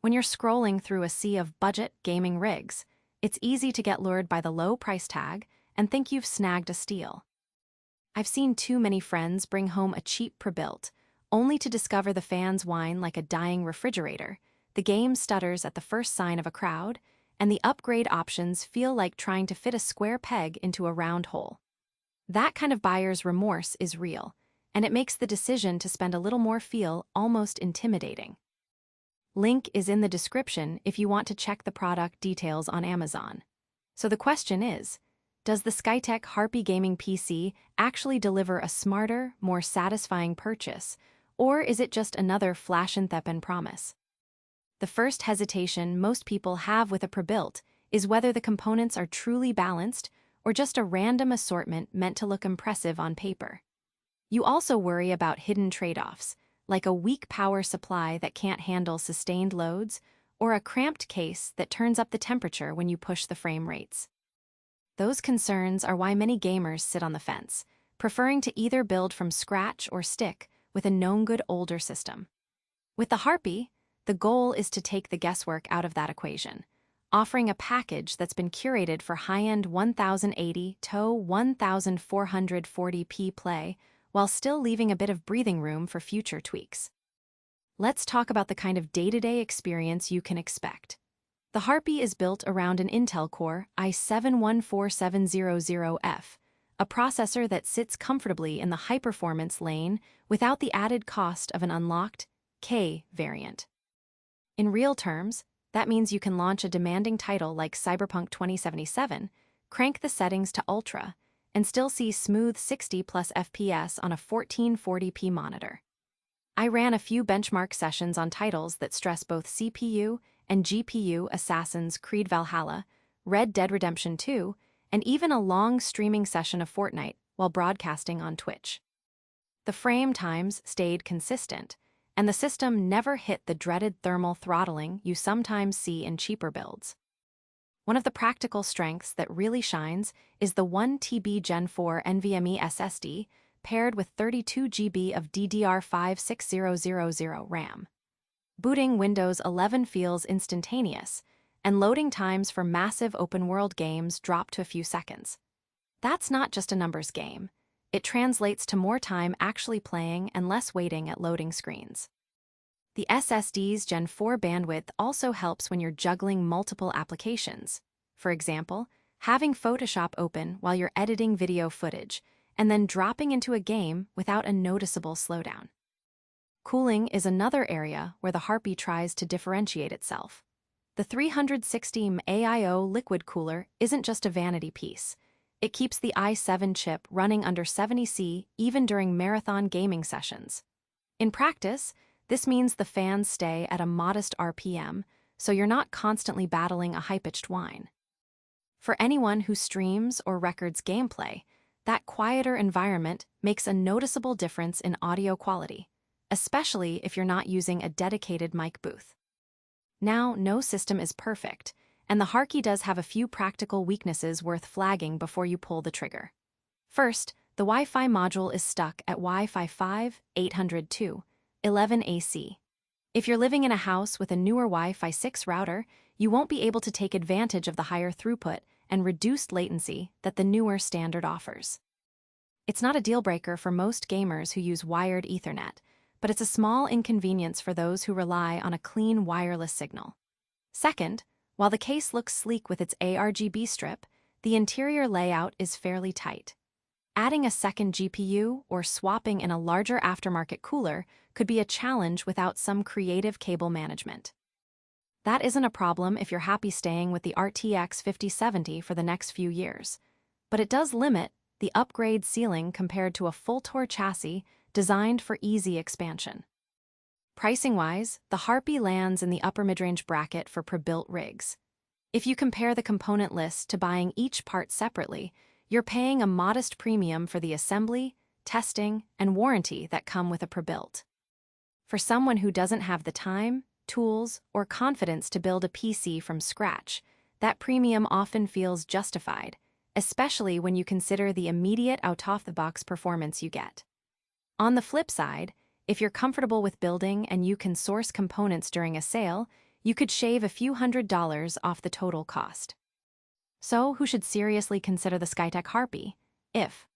When you're scrolling through a sea of budget gaming rigs, it's easy to get lured by the low price tag and think you've snagged a steal. I've seen too many friends bring home a cheap pre-built, only to discover the fans whine like a dying refrigerator, the game stutters at the first sign of a crowd, and the upgrade options feel like trying to fit a square peg into a round hole. That kind of buyer's remorse is real, and it makes the decision to spend a little more feel almost intimidating. Link is in the description if you want to check the product details on Amazon. So the question is, does the Skytech Harpy gaming PC actually deliver a smarter, more satisfying purchase, or is it just another flash-and-thep promise? The first hesitation most people have with a pre-built is whether the components are truly balanced or just a random assortment meant to look impressive on paper. You also worry about hidden trade-offs, like a weak power supply that can't handle sustained loads, or a cramped case that turns up the temperature when you push the frame rates. Those concerns are why many gamers sit on the fence, preferring to either build from scratch or stick with a known good older system. With the Harpy, the goal is to take the guesswork out of that equation, offering a package that's been curated for high-end 1080 to 1440p play while still leaving a bit of breathing room for future tweaks. Let's talk about the kind of day-to-day experience you can expect. The Harpy is built around an Intel Core i7-14700F, a processor that sits comfortably in the high-performance lane without the added cost of an unlocked K variant. In real terms, that means you can launch a demanding title like Cyberpunk 2077, crank the settings to Ultra, and still see smooth 60+ FPS on a 1440p monitor. I ran a few benchmark sessions on titles that stress both CPU and GPU: Assassin's Creed Valhalla, Red Dead Redemption 2, and even a long streaming session of Fortnite while broadcasting on Twitch. The frame times stayed consistent, and the system never hit the dreaded thermal throttling you sometimes see in cheaper builds. One of the practical strengths that really shines is the 1TB Gen 4 NVMe SSD paired with 32GB of DDR5 6000 RAM. Booting Windows 11 feels instantaneous, and loading times for massive open-world games drop to a few seconds. That's not just a numbers game. It translates to more time actually playing and less waiting at loading screens. The SSD's Gen 4 bandwidth also helps when you're juggling multiple applications. For example, having Photoshop open while you're editing video footage, and then dropping into a game without a noticeable slowdown. Cooling is another area where the Harpy tries to differentiate itself. The 360mm AIO liquid cooler isn't just a vanity piece. It keeps the i7 chip running under 70°C even during marathon gaming sessions. In practice, this means the fans stay at a modest RPM, so you're not constantly battling a high-pitched whine. For anyone who streams or records gameplay, that quieter environment makes a noticeable difference in audio quality, especially if you're not using a dedicated mic booth. Now, no system is perfect, and the Harpy does have a few practical weaknesses worth flagging before you pull the trigger. First, the Wi-Fi module is stuck at Wi-Fi 5, 802, 11 AC. If you're living in a house with a newer Wi-Fi 6 router, you won't be able to take advantage of the higher throughput and reduced latency that the newer standard offers. It's not a deal-breaker for most gamers who use wired Ethernet, but it's a small inconvenience for those who rely on a clean wireless signal. Second, while the case looks sleek with its ARGB strip, the interior layout is fairly tight. Adding a second GPU or swapping in a larger aftermarket cooler could be a challenge without some creative cable management. That isn't a problem if you're happy staying with the RTX 5070 for the next few years, but it does limit the upgrade ceiling compared to a full-Tor chassis designed for easy expansion. Pricing-wise, the Harpy lands in the upper mid-range bracket for pre-built rigs. If you compare the component list to buying each part separately, you're paying a modest premium for the assembly, testing, and warranty that come with a pre-built. For someone who doesn't have the time, tools, or confidence to build a PC from scratch, that premium often feels justified, especially when you consider the immediate out-of-the-box performance you get. On the flip side, if you're comfortable with building and you can source components during a sale, you could shave a few $100s off the total cost. So, who should seriously consider the Skytech Harpy? If